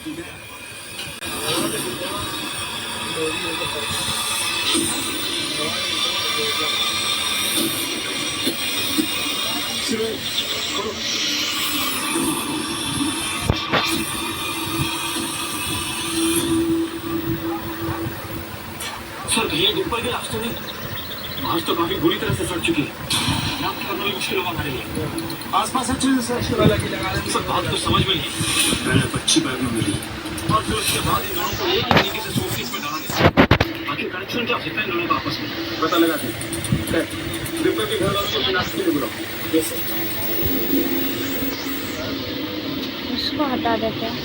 Sir भैया ऊपर के रास्ते में आज तो काफी बुरी तरह से सड़ चुकी है। नापी करना भी मुश्किल होगा हमारे लिए। आसपास अच्छे से सर्च वाला की लगा रहे हैं। सर बात तो समझ में नहीं। पहले बच्ची बैग में मिली और फिर उसके बाद इन दोनों को एक ही तरीके से सूटकेस में डाला गया। आखिर कनेक्शन क्या होता है इन दोनों का आपस में? पता लगा थे। डिब्बे के घर वालों को नाश्ते के लिए बुलाओ। Yes sir. इसको हटा देते हैं।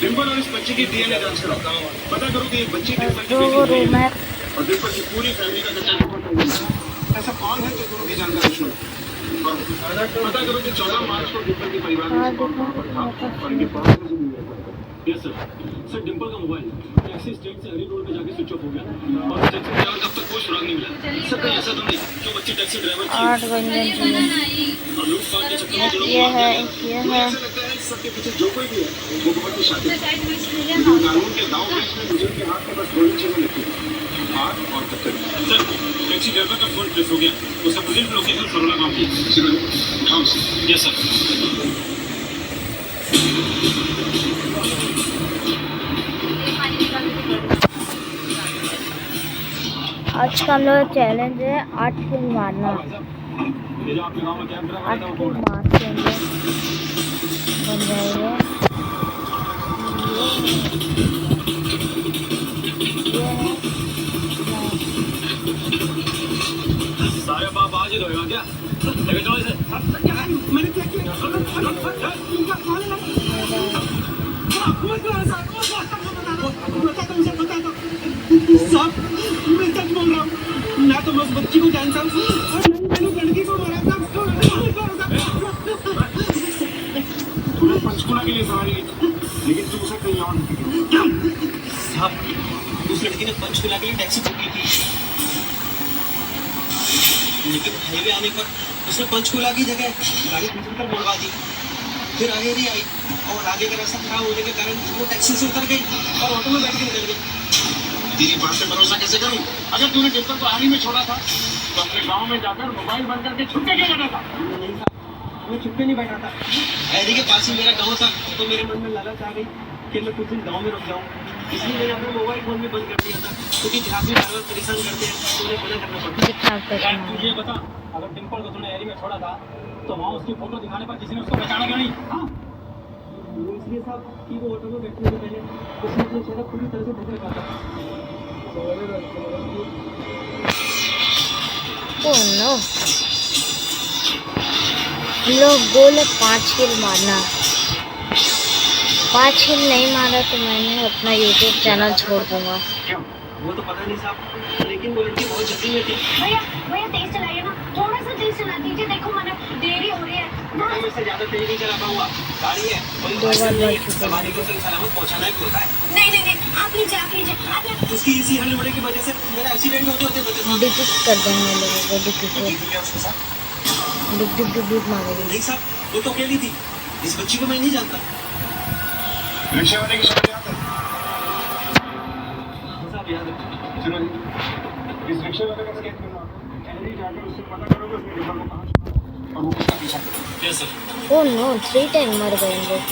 डिम्पल और इस बच्चे की डीएनए जांच कराओ। पता करो कि ये बच्चे की रूम है और डिम्पल की पूरी फैमिली का सच्चा ऐसा कौन है जो दोनों की जानकारी सुनो। पता करो कि 14 मार्च को डिम्पल के परिवार में और इनके पड़ोस में भी हुआ। Yes sir. सर डिम्पल का मोबाइल टैक्सी स्टैंड से हरी रोड पे जाके स्विच ऑफ हो गया और टैक्सी ड्राइवर तब तक कोई सुराग नहीं मिला। सर कहीं ऐसा तो नहीं जो बच्ची टैक्सी ड्राइवर थी 8 बंदे और लूटपाट के चक्कर में जो लोग ये है ऐसा लगता है इस सबके पीछे जो कोई भी है वो बहुत ही शातिर है। कानून के दांव पेच में बुजुर्ग के हाथ में बस दो ही चीजें लिखी हैं, हाथ और कत्तर। सर टैक्सी ड्राइवर का फोन ट्रेस हो गया। उसका प्रेजेंट लोकेशन सरोला गांव की। Yes sir. आज का हम लोग चैलेंज है 8 किल मारना। 8 किल मारते हैं बन जाएगा। सारे बाप आज ही रहेगा क्या? लेके जाओ इसे। मैंने क्या किया? साहब मैं सच बोल रहा हूँ ना तो मैं उस बच्ची को जानता हूँ और मैंने लड़की को मारा था। तूने पंचकुला के लिए सवारी की लेकिन तू उसे कहीं और साहब उस लड़की ने पंचकुला के लिए टैक्सी बुक की थी लेकिन हाईवे आने पर उसने पंचकुला की जगह गाड़ी दूसरी तरफ मोड़वा दी। फिर आगे नहीं आई और आगे का रास्ता खराब होने के कारण वो टैक्सी से उतर गई और ऑटो में बैठ के निकल गई। तेरी बात पे भरोसा कैसे करूं? अगर तूने डिम्पल को आर्मी में छोड़ा था तो अपने गांव में जाकर मोबाइल बंद करके छुट्टे क्यों बैठा था? नहीं था, मैं छुट्टे नहीं बैठा था। ऐरी के पास ही मेरा गांव था तो मेरे मन में लालच आ गई कि मैं कुछ दिन गांव में रुक जाऊं। इसलिए मैंने अपना मोबाइल फोन भी बंद कर दिया था क्योंकि देहात में बार-बार परेशान करते हैं तो उन्हें मना करना पड़ता है। तुझे बता अगर डिम्पल को तूने ऐरी में छोड़ा था तो वहाँ उसकी फोटो दिखाने पर किसी ने उसको पहचाना क्यों नहीं? इसलिए साहब कि वो ऑटो में बैठने से पहले उसने अपना चेहरा पूरी तरह से ढक रखा था। Oh no. हम लोग गोल 5 किल मारना। 5 किल नहीं मारा तो मैंने अपना YouTube चैनल छोड़ दूंगा। वो तो पता नहीं साहब लेकिन वो लड़की बहुत जल्दी में थी। भैया तेज चलाइए ना, थोड़ा सा तेज चला दीजिए। देखो मैंने देरी हो रही है। मैं इससे ज्यादा तेज नहीं चला पाऊंगा। गाड़ी है सवारी को सही सलामत पहुंचाना ही होता है। नहीं आप लीजिए उसकी इसी हल्ले की वजह से मेरा एक्सीडेंट होते बचे। डिक्की कर देंगे लोगों को। डिक्की मारेंगे। नहीं साहब वो तो अकेली थी। इस बच्ची को मैं नहीं जानता। रिक्शा वाले की शक्ल याद है? साहब याद है। सुनो इस रिक्शा वाले का स्केच करना ऐसे ही जाकर उससे पता करोगे उसने डिब्बा को कहाँ छोड़ा और वो किसका पीछा करता है। Yes sir. Oh no 3 time मर गए हम लोग।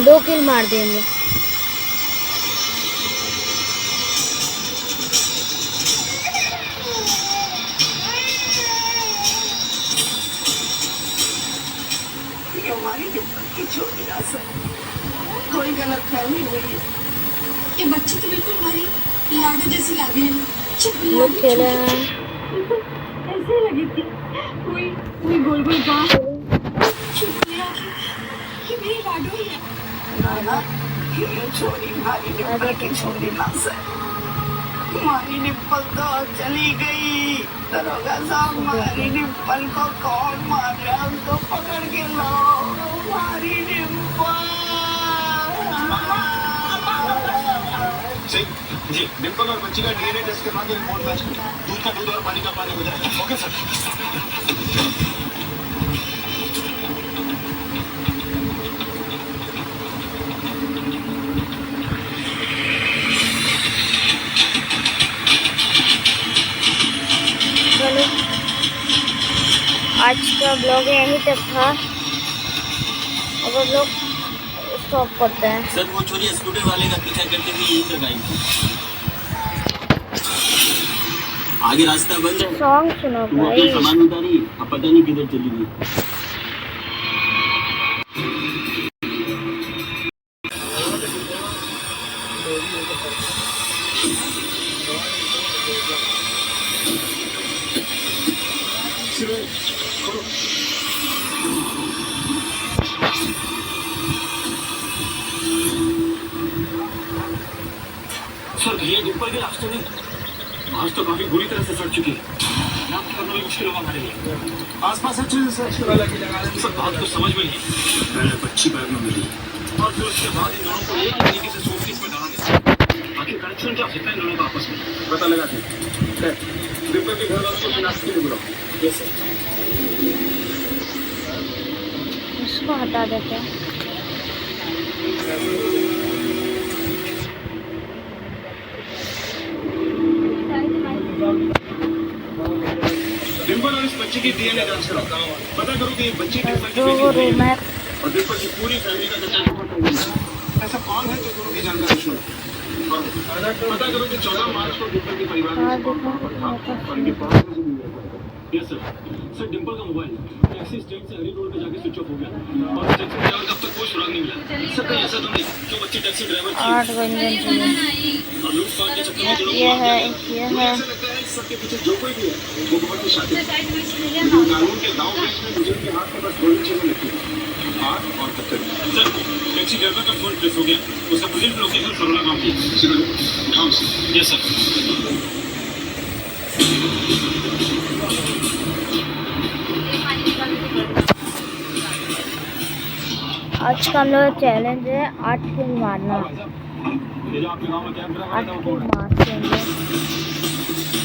दो किल मार दिए हम लोग। हमारी की छोटी आशा कोई गलत फहमी हुई है। ये बच्ची तो बिल्कुल हमारी लाडो जैसी लगी है। लोग खेल रहे हैं। ऐसे लगी थी कोई गोल गोल गाँव। ये मेरी लाडो ही है। ये छोरी मारी डिम्पल की छोरी ना सर, मारी डिम्पल तो चली गई। दरोगा साहब, मारी डिम्पल को कौन मार रहा है, उसको पकड़ के लाओ। मारी डिम्पल। जी, डिम्पल और बच्ची का डीएनए टेस्ट के बाद रिपोर्ट मैच दूध का दूध और पानी का पानी हो जाएगा। Okay sir. चलो आज का ब्लॉग यहीं तक था। अब हम लोग स्टॉप करते हैं। सर वो चोरी स्कूटर वाले का पीछा करते हुए यहीं तक आई। आगे रास्ता बंद है। सॉन्ग सुनो वो अपना भाई। सामान उतारी, अब पता नहीं किधर चली गई। सर ये डिम्पल के रास्ते में आज तो काफी बुरी तरह से सड़ चुकी है। नाम करना भी मुश्किल होगा हमारे लिए। आसपास अच्छे से सर्च वाला की लगा रहे हैं। सर बात तो समझ में नहीं। पहले बच्ची बैग में मिली और फिर उसके बाद इन दोनों को एक तरीके से सूटकेस में डाला गया। आखिर कनेक्शन क्या होता है इन दोनों का आपस में, पता लगा दे। डिम्पल के घर वालों को शिनाख्त के लिए बुलाओ। Yes sir. इसको हटा देते हैं। डिम्पल और इस बच्चे की डीएनए जांच कराओ। पता करो कि ये बच्चे डिम्पल की दो बेटी रूम है। और डिम्पल की पूरी फैमिली का सच्चा ऐसा कौन है जो दोनों की जानकारी सुनो। और पता करो कि 14 मार्च को डिम्पल के परिवार में और इनके पड़ोस में भी हुआ। Yes sir. सर डिम्पल का मोबाइल टैक्सी स्टैंड से हरी रोड पे जाके स्विच ऑफ हो गया और टैक्सी ड्राइवर तब तक कोई सुराग नहीं मिला। सर कहीं ऐसा तो नहीं जो बच्ची टैक्सी ड्राइवर थी 8 व्यंजन चाहिए। और लूटपाट के चक्कर में दोनों ये को है, मार दिया ये गया। मुझे है। ऐसा लगता है इस सबके पीछे जो कोई भी है वो बहुत ही शातिर है। कानून के दांव पेच में मुझे के हाथ में बस दो ही चीजें लगती हैं, हाथ और पत्थर। सर टैक्सी ड्राइवर का फोन ट्रेस हो गया। उसका प्रेजेंट लोकेशन सरोला गांव की। गांव से। Yes sir. आज का हम लोग चैलेंज है 8 किल मारना। ये जो आपके गांव में कैंप लगा 8 था वो किल कौन है? मारते हैं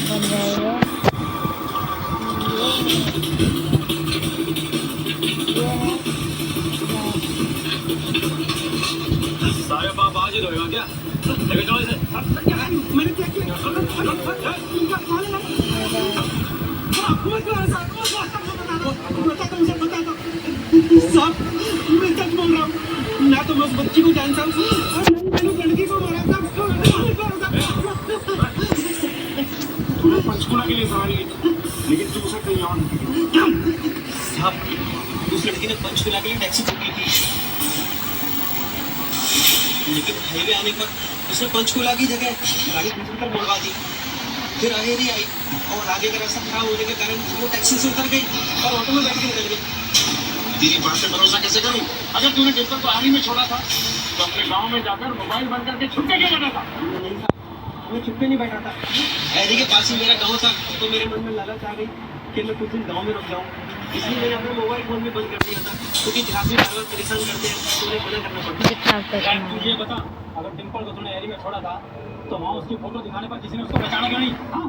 बन जाएंगे। साहब आप आज ही रहेगा क्या? लेके जाओ इसे। मैंने क्या किया? इनका कॉल है साहब, मैं सच बोल रहा हूँ। ना तो मैं उस बच्ची को जानता हूँ और मैंने उस लड़की को मारा था। तूने पंचकुला के लिए सवारी की थी, लेकिन तू उसे कहीं और नहीं। साहब उस लड़की ने पंचकुला के लिए टैक्सी बुक की थी, लेकिन हाईवे आने पर उसने पंचकुला की जगह गाड़ी दूसरी तरफ मुड़वा दी। फिर अहेरी आई और आगे का रास्ता खराब होने के कारण वो टैक्सी से उतर गई और ऑटो में बैठ के निकल गई। तेरी बात पे भरोसा कैसे करूं? अगर तूने डिम्पल को हाल ही में छोड़ा था तो अपने गांव में जाकर मोबाइल बंद करके छुट्टे क्यों बैठा था? नहीं था, मैं छुट्टे नहीं बैठा था। अहेरी के पास ही मेरा गाँव था तो मेरे मन में लालच आ गई कि मैं कुछ दिन गाँव में रुक जाऊँ, इसलिए मैंने अपना मोबाइल फोन भी बंद कर दिया था, क्योंकि ट्रैफिक ड्राइवर परेशान करते हैं तो उन्हें मना करना पड़ता है। तुझे बता, अगर डिम्पल को तूने एरी में छोड़ा था तो वहाँ उसकी फोटो दिखाने पर किसी ने उसको पहचाना क्यों नहीं? हाँ?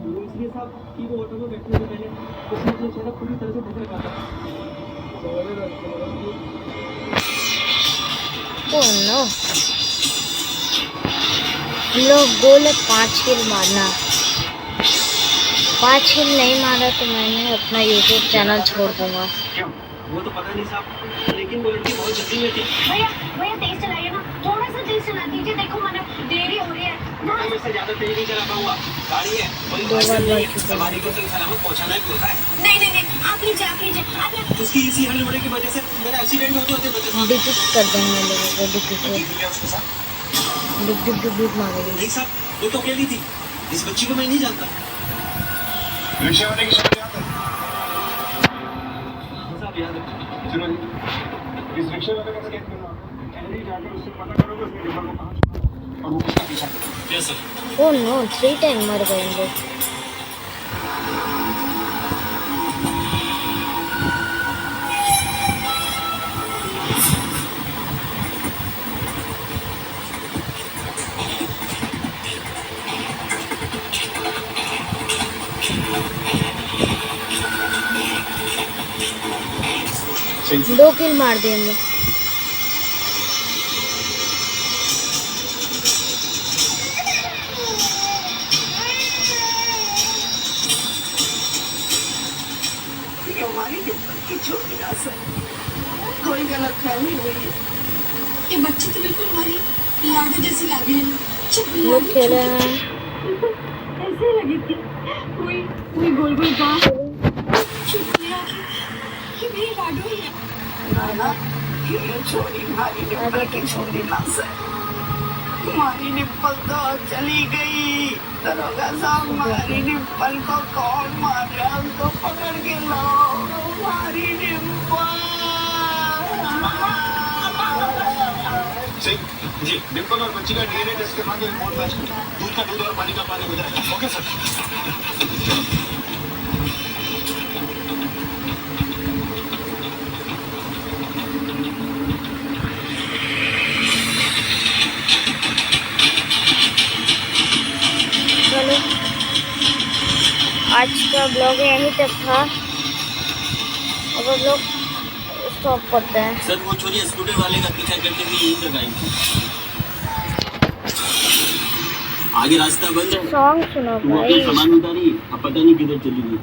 इसलिए साहब कि वो ऑटो में बैठने से पहले उसने अपना चेहरा पूरी तरह से ढक रखा था। ओह नो, हम लोग गोल है 5 किल मारना। 5 किल नहीं मारा तो मैंने अपना यूट्यूब चैनल छोड़ दूंगा। क्यों? वो तो पता नहीं साहब, लेकिन वो लड़की बहुत जल्दी में थी। भैया भैया तेज चलाइए ना, थोड़ा सा तेज चला दीजिए। देखो मैंने देरी हो रही है। मैं इससे ज्यादा तेज नहीं चला पाऊंगा। गाड़ी है, कोई दो बार नहीं बढ़ है, चुका है। सवारी को सही सलामत पहुंचाना ही होता है। नहीं नहीं नहीं, आप लीजिए आप लीजिए आप। उसकी इसी हड़बड़ी की वजह से मेरा एक्सीडेंट होते होते बचा। डिक्ट कर देंगे लोगों को, डिक्ट उसके साथ डिक डिक मारेंगे। नहीं साहब, वो तो अकेली थी। इस बच्ची को मैं नहीं जानता। रिक्शा वाले की शक्ल याद है? साहब याद है। सुनो जी, इस रिक्शा वाले का स्केच करना। और वो उसका पीछा करो। Yes sir. Oh no 3 time मर गए हम लोग। सही 2 किल मार दिए हम लोग। ये हमारी डिम्पल की छोटी आस है, कोई गलत फहमी हुई है। ये बच्ची तो बिल्कुल हमारी लाडो जैसी लगी है। चुप हम लोग लाडो, खेले चुप। हैं। ऐसे ही लगी थी। कोई गोल गोल बात। चुप यार, ये मेरी लाडो ही है। नाना, ये छोरी हमारी डिम्पल की छोटी आस है। हमारी डिम्पल तो चली गई। दरोगा साहब, हमारी डिम्पल को कौन मार रहा है? उसको पकड़ के लाओ। हमारी डिम्पल। सही जी। डिम्पल और बच्ची का डीएनए टेस्ट करवा के रिपोर्ट मैच करो। दूध का दूध और पानी का पानी हो जाएगा। Okay sir. चलो आज का ब्लॉग यहीं तक था। अब हम लोग स्टॉप करते हैं। सर वो छोरी स्कूटर वाले का पीछा करते हुए यहीं तक आई। आगे रास्ता बंद है। सॉन्ग सुनो वो अपनी भाई। सामान उतारी, अब पता नहीं किधर चली गई।